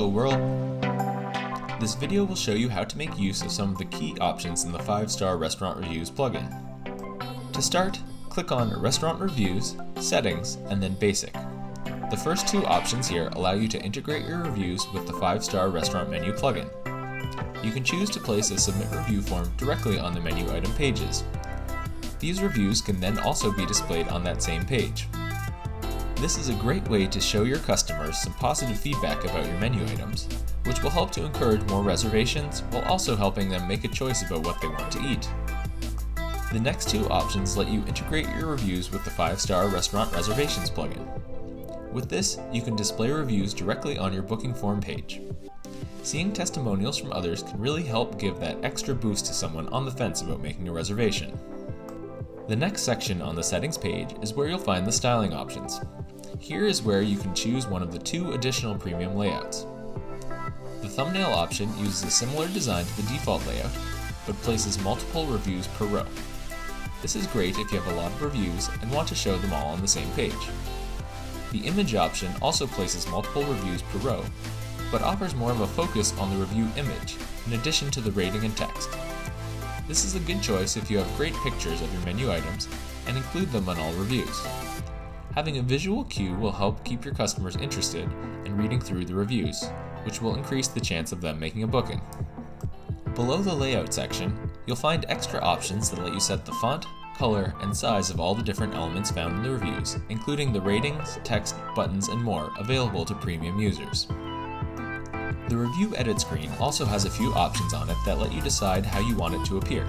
Hello world! This video will show you how to make use of some of the key options in the 5-star restaurant reviews plugin. To start, click on Restaurant Reviews, Settings, and then Basic. The first two options here allow you to integrate your reviews with the 5-star restaurant menu plugin. You can choose to place a submit review form directly on the menu item pages. These reviews can then also be displayed on that same page. This is a great way to show your customers some positive feedback about your menu items, which will help to encourage more reservations while also helping them make a choice about what they want to eat. The next two options let you integrate your reviews with the 5-star restaurant reservations plugin. With this, you can display reviews directly on your booking form page. Seeing testimonials from others can really help give that extra boost to someone on the fence about making a reservation. The next section on the settings page is where you'll find the styling options. Here is where you can choose one of the two additional premium layouts. The thumbnail option uses a similar design to the default layout, but places multiple reviews per row. This is great if you have a lot of reviews and want to show them all on the same page. The image option also places multiple reviews per row, but offers more of a focus on the review image, in addition to the rating and text. This is a good choice if you have great pictures of your menu items and include them on all reviews. Having a visual cue will help keep your customers interested in reading through the reviews, which will increase the chance of them making a booking. Below the layout section, you'll find extra options that let you set the font, color, and size of all the different elements found in the reviews, including the ratings, text, buttons, and more available to premium users. The review edit screen also has a few options on it that let you decide how you want it to appear.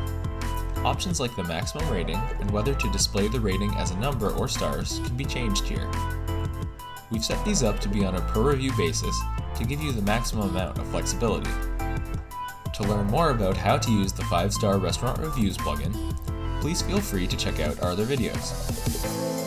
Options like the maximum rating and whether to display the rating as a number or stars can be changed here. We've set these up to be on a per review basis to give you the maximum amount of flexibility. To learn more about how to use the 5-star restaurant reviews plugin, please feel free to check out our other videos.